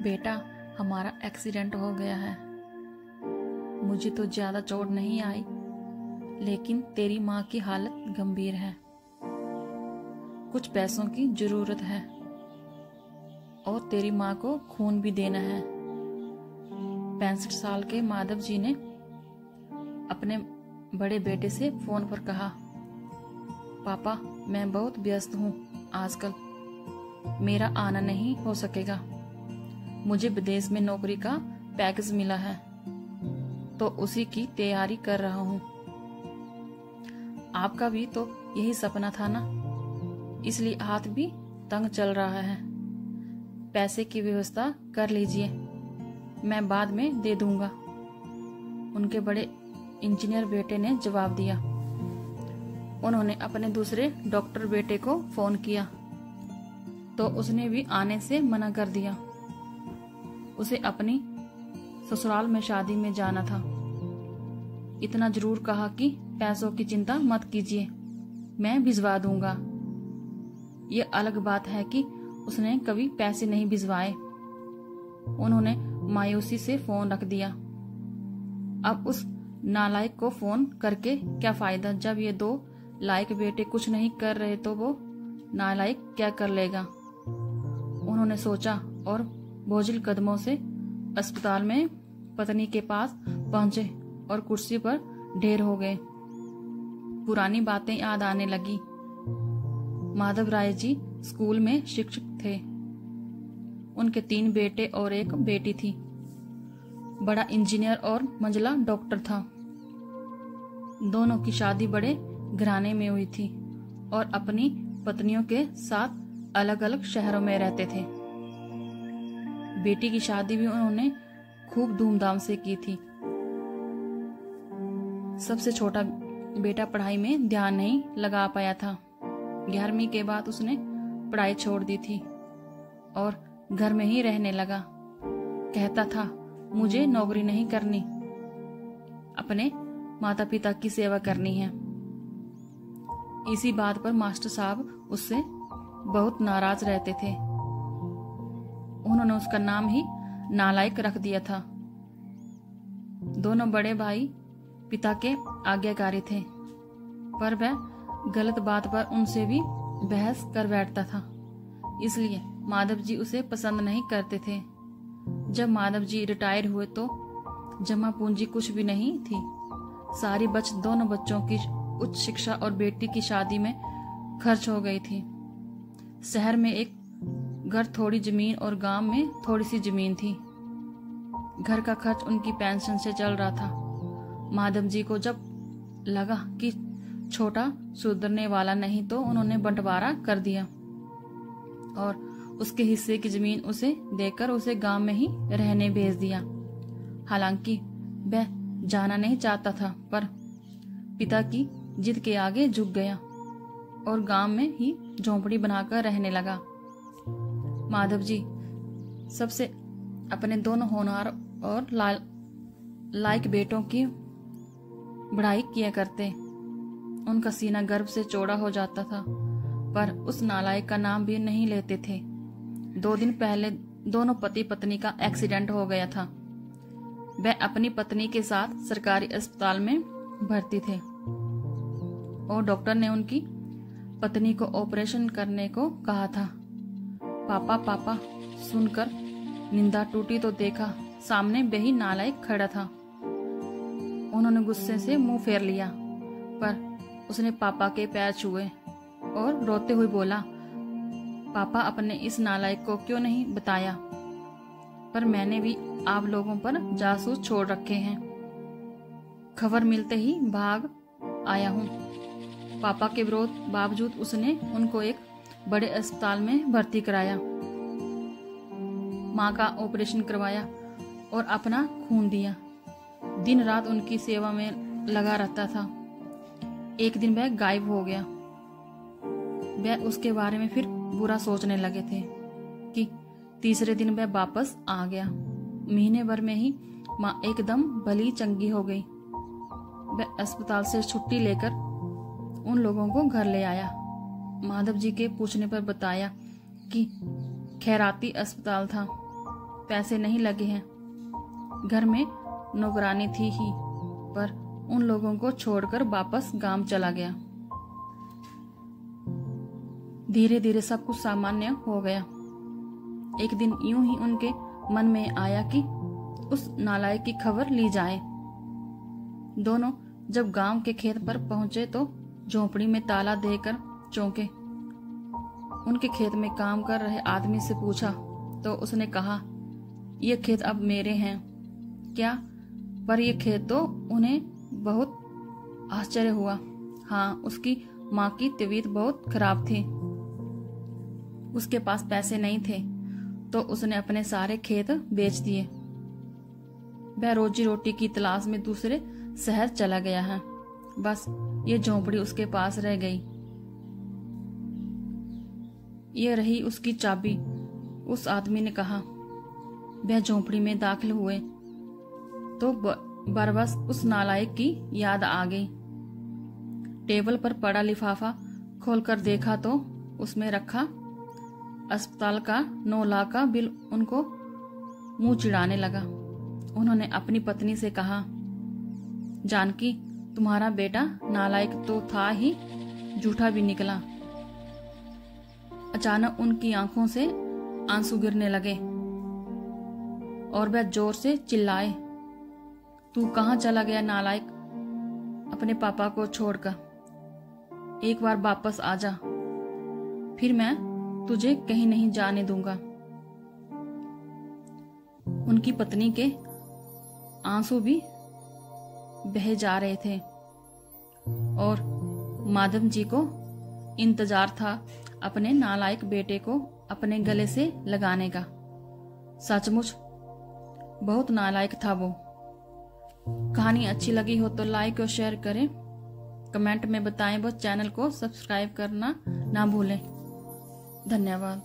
बेटा, हमारा एक्सीडेंट हो गया है। मुझे तो ज़्यादा चोट नहीं आई, लेकिन तेरी माँ की हालत गंभीर है। कुछ पैसों की ज़रूरत है और तेरी माँ को खून भी देना है। 65 साल के माधव जी ने अपने बड़े बेटे से फ़ोन पर कहा, पापा, मैं बहुत व्यस्त हूँ आजकल, मेरा आना नहीं हो सकेगा। मुझे विदेश में नौकरी का पैकेज मिला है, तो उसी की तैयारी कर रहा हूँ। आपका भी तो यही सपना था ना, इसलिए हाथ भी तंग चल रहा है। पैसे की व्यवस्था कर लीजिए, मैं बाद में दे दूंगा। उनके बड़े इंजीनियर बेटे ने जवाब दिया। उन्होंने अपने दूसरे डॉक्टर बेटे को फोन किया, तो उसने भी आने से मना कर दिया। उसे अपनी ससुराल में शादी में जाना था। इतना जरूर कहा कि पैसों की चिंता मत कीजिए, मैं भिजवा दूंगा। ये अलग बात है कि उसने कभी पैसे नहीं भिजवाए। उन्होंने मायूसी से फोन रख दिया। अब उस नालायक को फोन करके क्या फायदा, जब ये दो लायक बेटे कुछ नहीं कर रहे तो वो नालायक क्या कर लेगा। उन्होंने सोचा और बोझिल कदमों से अस्पताल में पत्नी के पास पहुंचे और कुर्सी पर ढेर हो गए। पुरानी बातें याद आने लगी। माधव राय जी स्कूल में शिक्षक थे। उनके 3 बेटे और 1 बेटी थी। बड़ा इंजीनियर और मंझला डॉक्टर था। दोनों की शादी बड़े घराने में हुई थी और अपनी पत्नियों के साथ अलग अलग शहरों में रहते थे। बेटी की शादी भी उन्होंने खूब धूमधाम से की थी। सबसे छोटा बेटा पढ़ाई में ध्यान नहीं लगा पाया था। 11वीं के बाद उसने पढ़ाई छोड़ दी थी और घर में ही रहने लगा। कहता था, मुझे नौकरी नहीं करनी, अपने माता पिता की सेवा करनी है। इसी बात पर मास्टर साहब उससे बहुत नाराज रहते थे। उन्होंने उसका नाम ही नालायक रख दिया था। दोनों बड़े भाई पिता के आज्ञाकारी थे, पर वह गलत बात पर उनसे भी बहस कर बैठता था। इसलिए माधव जी उसे पसंद नहीं करते थे। जब माधव जी रिटायर हुए तो जमा पूंजी कुछ भी नहीं थी। सारी बचत दोनों बच्चों की उच्च शिक्षा और बेटी की शादी में खर्च हो गई थी। शहर में एक घर, थोड़ी जमीन और गांव में थोड़ी सी जमीन थी। घर का खर्च उनकी पेंशन से चल रहा था। माधव जी को जब लगा कि छोटा सुधरने वाला नहीं, तो उन्होंने बंटवारा कर दिया और उसके हिस्से की जमीन उसे देकर उसे गांव में ही रहने भेज दिया। हालांकि वह जाना नहीं चाहता था, पर पिता की जिद के आगे झुक गया और गांव में ही झोंपड़ी बनाकर रहने लगा। माधव जी सबसे अपने दोनों होनहार और लायक बेटों की बढ़ाई किया करते। उनका सीना गर्व से चौड़ा हो जाता था, पर उस नालायक का नाम भी नहीं लेते थे। 2 दिन पहले दोनों पति पत्नी का एक्सीडेंट हो गया था। वह अपनी पत्नी के साथ सरकारी अस्पताल में भर्ती थे और डॉक्टर ने उनकी पत्नी को ऑपरेशन करने को कहा था। पापा पापा सुनकर निंदा टूटी तो देखा सामने वही नालायक खड़ा था। उन्होंने गुस्से से मुंह फेर लिया, पर उसने पापा के पैर छुए और रोते हुए बोला, पापा, अपने इस नालायक को क्यों नहीं बताया? पर मैंने भी आप लोगों पर जासूस छोड़ रखे हैं। खबर मिलते ही भाग आया हूँ। पापा के विरोध बावजूद उसने उनको एक बड़े अस्पताल में भर्ती कराया, माँ का ऑपरेशन करवाया और अपना खून दिया। दिन रात उनकी सेवा में लगा रहता था। एक दिन वह गायब हो गया। वह उसके बारे में फिर बुरा सोचने लगे थे कि तीसरे दिन वह वापस आ गया। महीने भर में ही माँ एकदम भली चंगी हो गई। वह अस्पताल से छुट्टी लेकर उन लोगों को घर ले आया। माधव जी के पूछने पर बताया कि खैराती अस्पताल था। पैसे नहीं लगे हैं। घर में नौकरानी थी ही, पर उन लोगों को छोड़कर वापस गांव चला गया। धीरे धीरे सब कुछ सामान्य हो गया। एक दिन यूं ही उनके मन में आया कि उस नालायक की खबर ली जाए। दोनों जब गांव के खेत पर पहुंचे तो झोंपड़ी में ताला देकर चौंके। उनके खेत में काम कर रहे आदमी से पूछा तो उसने कहा, ये खेत अब मेरे हैं क्या? पर ये खेत तो उन्हें बहुत आश्चर्य हुआ। हाँ, उसकी माँ की तबीयत बहुत खराब थी। उसके पास पैसे नहीं थे तो उसने अपने सारे खेत बेच दिए। वह रोजी रोटी की तलाश में दूसरे शहर चला गया है। बस ये झोंपड़ी उसके पास रह गई। ये रही उसकी चाबी, उस आदमी ने कहा। वह झोंपड़ी में दाखिल हुए तो बरबस उस नालायक की याद आ गई। टेबल पर पड़ा लिफाफा खोलकर देखा तो उसमें रखा अस्पताल का 9 लाख का बिल उनको मुंह चिढ़ाने लगा। उन्होंने अपनी पत्नी से कहा, जानकी, तुम्हारा बेटा नालायक तो था ही, झूठा भी निकला। अचानक उनकी आंखों से आंसू गिरने लगे और वह जोर से चिल्लाए, तू कहाँ चला गया नालायक? अपने पापा को छोड़कर एक बार वापस आ जा, फिर मैं तुझे कहीं नहीं जाने दूंगा। उनकी पत्नी के आंसू भी बह जा रहे थे और माधव जी को इंतजार था अपने नालायक बेटे को अपने गले से लगाने का। सचमुच बहुत नालायक था वो। कहानी अच्छी लगी हो तो लाइक और शेयर करें, कमेंट में बताएं। वो चैनल को सब्सक्राइब करना ना भूलें। धन्यवाद।